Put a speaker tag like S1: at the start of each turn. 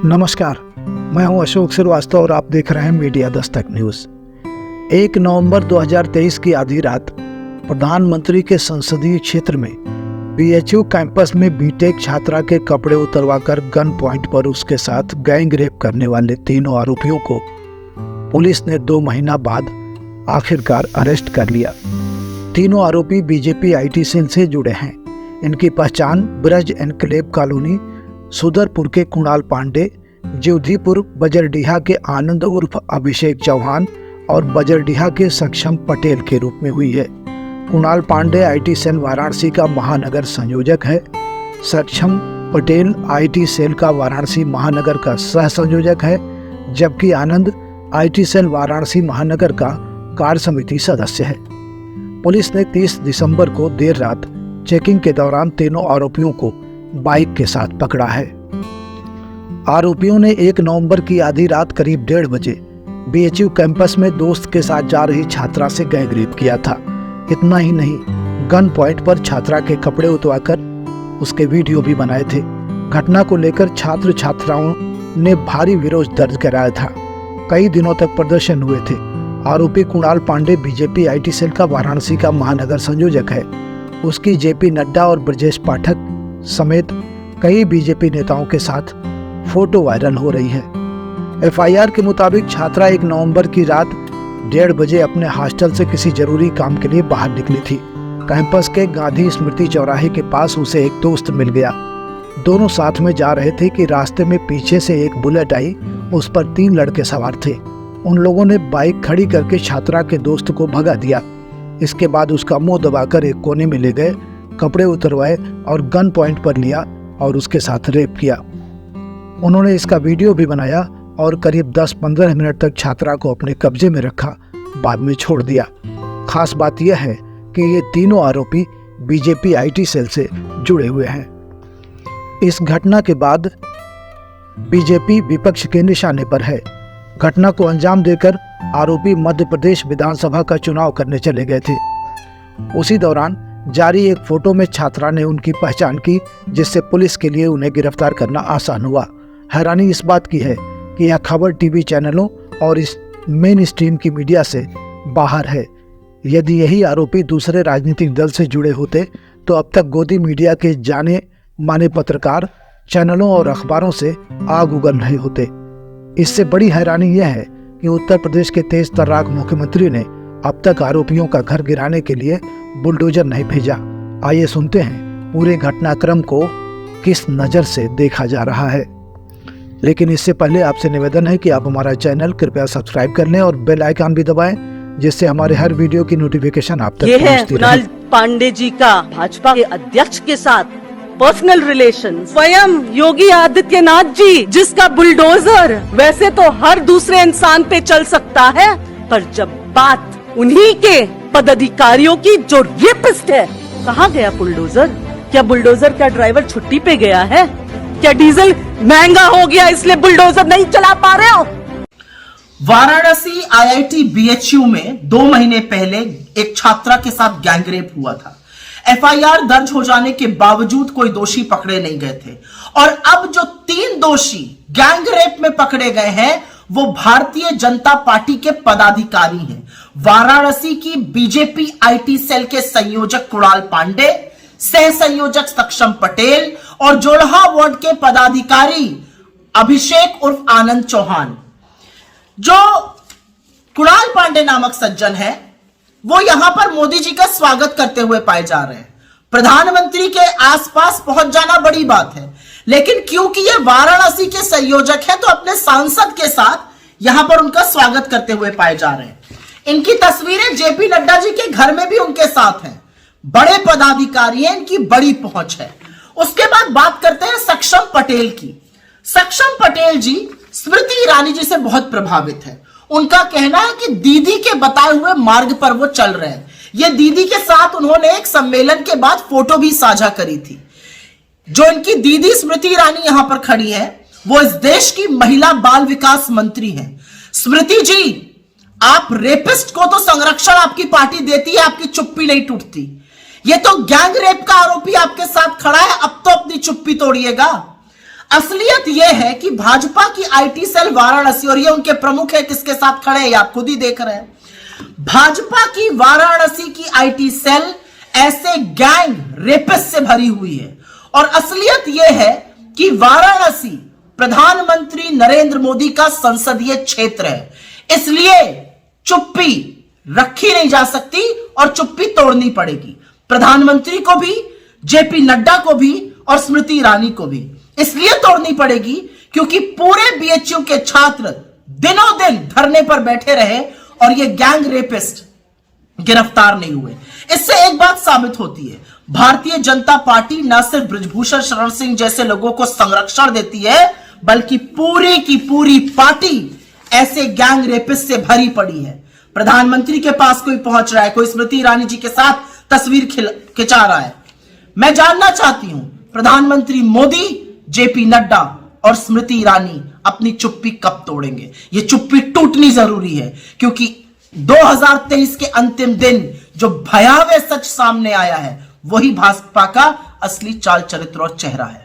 S1: नमस्कार, मैं हूं अशोक श्रीवास्तव और आप देख रहे हैं मीडिया दस्तक न्यूज। 1 नवंबर 2023 की आधी रात प्रधानमंत्री के संसदीय क्षेत्र में बीएचयू कैंपस में बीटेक छात्रा के कपड़े उतरवाकर गन पॉइंट पर उसके साथ गैंग रेप करने वाले तीनों आरोपियों को पुलिस ने 2 महीना बाद आखिरकार अरेस्ट कर लिया। तीनों आरोपी बीजेपी आईटी सेल से जुड़े हैं। इनकी पहचान ब्रज एनक्लेव कॉलोनी सुदरपुर के कुणाल पांडे, ज्योतिपुर बजरडीहा के आनंद उर्फ अभिषेक चौहान और बजरडीहा के सक्षम पटेल के रूप में हुई है। कुणाल पांडे आईटी सेल वाराणसी का महानगर संयोजक है। सक्षम पटेल आईटी सेल का वाराणसी महानगर का सह संयोजक है, जबकि आनंद आईटी सेल वाराणसी महानगर का कार्य समिति सदस्य है। पुलिस ने 30 दिसंबर को देर रात चेकिंग के दौरान तीनों आरोपियों को बाइक के साथ पकड़ा है। आरोपियों ने 1 नवंबर की आधी रात करीब 1:30 बजे बीएचयू कैंपस में दोस्त के साथ जा रही छात्रा से गैंग रेप किया था। इतना ही नहीं, गन पॉइंट पर छात्रा के कपड़े उतरवाकर उसके वीडियो भी बनाए थे। घटना को लेकर छात्र छात्राओं ने भारी विरोध दर्ज कराया था। कई दिनों तक प्रदर्शन हुए थे। आरोपी Kunal Pandey BJP IT cell का वाराणसी का महानगर संयोजक है। उसकी जेपी नड्डा और ब्रजेश पाठक समेत कई बीजेपी नेताओं के साथ फोटो वायरल हो रही है। एफआईआर के मुताबिक छात्रा 1 नवंबर की रात 1:30 बजे अपने हॉस्टल से किसी जरूरी काम के लिए बाहर निकली थी। कैंपस के गांधी स्मृति चौराहे के पास उसे एक दोस्त मिल गया। दोनों साथ में जा रहे थे कि रास्ते में पीछे से एक बुलेट आई। उस पर 3 लड़के सवार थे। उन लोगों ने बाइक खड़ी करके छात्रा के दोस्त को भगा दिया। इसके बाद उसका मुंह दबाकर एक कोने में ले गए, कपड़े उतरवाए और गन पॉइंट पर लिया और उसके साथ रेप किया। उन्होंने इसका वीडियो भी बनाया और करीब 10-15 मिनट तक छात्रा को अपने कब्जे में रखा, बाद में छोड़ दिया। खास बात यह है कि ये तीनों आरोपी बीजेपी आईटी सेल से जुड़े हुए हैं। इस घटना के बाद बीजेपी विपक्ष के निशाने पर है। घटना को अंजाम देकर आरोपी मध्य प्रदेश विधानसभा का चुनाव करने चले गए थे। उसी दौरान जारी एक फोटो में छात्रा ने उनकी पहचान की, जिससे पुलिस के लिए उन्हें गिरफ्तार करना आसान हुआ। हैरानी इस बात की है कि यह खबर टीवी चैनलों और इस मेन स्ट्रीम की मीडिया से बाहर है। यदि यही आरोपी दूसरे राजनीतिक दल से जुड़े होते तो अब तक गोदी मीडिया के जाने माने पत्रकार चैनलों और अखबारों से आग उगल रहे होते। इससे बड़ी हैरानी यह है कि उत्तर प्रदेश के तेज तर्राक मुख्यमंत्री ने अब तक आरोपियों का घर गिराने के लिए बुलडोजर नहीं भेजा। आइए सुनते हैं पूरे घटनाक्रम को किस नज़र से देखा जा रहा है। लेकिन इससे पहले आपसे निवेदन है कि आप हमारा चैनल कृपया सब्सक्राइब कर लें और बेल आइकन भी दबाएं, जिससे हमारे हर वीडियो की नोटिफिकेशन आप तक पहुंचती रहे।
S2: कुणाल पांडे जी का भाजपा के अध्यक्ष के साथ पर्सनल रिलेशन, स्वयं योगी आदित्यनाथ जी जिसका बुलडोजर वैसे तो हर दूसरे इंसान पे चल सकता है, पर जब बात उन्हीं के पदाधिकारियों की जो रेपिस्ट है, कहाँ गया बुलडोजर? क्या बुलडोजर का ड्राइवर छुट्टी पे गया है? क्या डीजल महंगा हो गया इसलिए बुलडोजर नहीं चला पा रहे हो?
S3: वाराणसी आईआईटी बीएचयू में 2 महीने पहले एक छात्रा के साथ गैंगरेप हुआ था। एफआईआर दर्ज हो जाने के बावजूद कोई दोषी पकड़े नहीं गए थे और अब जो 3 दोषी गैंगरेप में पकड़े गए हैं वो भारतीय जनता पार्टी के पदाधिकारी हैं। वाराणसी की बीजेपी आईटी सेल के संयोजक कुणाल पांडे, सह संयोजक सक्षम पटेल और जोड़हा वार्ड के पदाधिकारी अभिषेक उर्फ आनंद चौहान। जो कुणाल पांडे नामक सज्जन है वो यहां पर मोदी जी का स्वागत करते हुए पाए जा रहे हैं। प्रधानमंत्री के आसपास पहुंच जाना बड़ी बात है, लेकिन क्योंकि ये वाराणसी के संयोजक हैं तो अपने सांसद के साथ यहां पर उनका स्वागत करते हुए पाए जा रहे हैं। इनकी तस्वीरें जेपी नड्डा जी के घर में भी उनके साथ हैं। बड़े पदाधिकारी हैं, इनकी बड़ी पहुंच है। उसके बाद बात करते हैं सक्षम पटेल की। सक्षम पटेल जी स्मृति ईरानी जी से बहुत प्रभावित है। उनका कहना है कि दीदी के बताए हुए मार्ग पर वो चल रहे हैं। ये दीदी के साथ उन्होंने एक सम्मेलन के बाद फोटो भी साझा करी थी। जो इनकी दीदी स्मृति ईरानी यहां पर खड़ी है वो इस देश की महिला बाल विकास मंत्री हैं। स्मृति जी, आप रेपिस्ट को तो संरक्षण आपकी पार्टी देती है, आपकी चुप्पी नहीं टूटती। ये तो गैंग रेप का आरोपी आपके साथ खड़ा है, अब तो अपनी चुप्पी तोड़िएगा। असलियत यह है कि भाजपा की आईटी सेल वाराणसी, और ये उनके प्रमुख है, किसके साथ खड़े हैं आप खुद ही देख रहे हैं, भाजपा की वाराणसी की आईटी सेल ऐसे गैंग रेपिस्ट से भरी हुई है। और असलियत यह है कि वाराणसी प्रधानमंत्री नरेंद्र मोदी का संसदीय क्षेत्र है, इसलिए चुप्पी रखी नहीं जा सकती और चुप्पी तोड़नी पड़ेगी। प्रधानमंत्री को भी, जेपी नड्डा को भी और स्मृति ईरानी को भी इसलिए तोड़नी पड़ेगी क्योंकि पूरे बीएचयू के छात्र दिनों दिन धरने पर बैठे रहे और ये गैंग रेपिस्ट गिरफ्तार नहीं हुए। इससे एक बात साबित होती है, भारतीय जनता पार्टी न सिर्फ बृजभूषण शरण सिंह जैसे लोगों को संरक्षण देती है, बल्कि पूरी की पूरी पार्टी ऐसे गैंग रेपिस्ट से भरी पड़ी है। प्रधानमंत्री के पास कोई पहुंच रहा है, कोई स्मृति ईरानी जी के साथ तस्वीर खिंचा रहा है। मैं जानना चाहती हूं प्रधानमंत्री मोदी, जेपी नड्डा और स्मृति ईरानी अपनी चुप्पी कब तोड़ेंगे। ये चुप्पी टूटनी जरूरी है क्योंकि 2023 के अंतिम दिन जो भयावह सच सामने आया है वही भाजपा का असली चाल चरित्र और चेहरा है।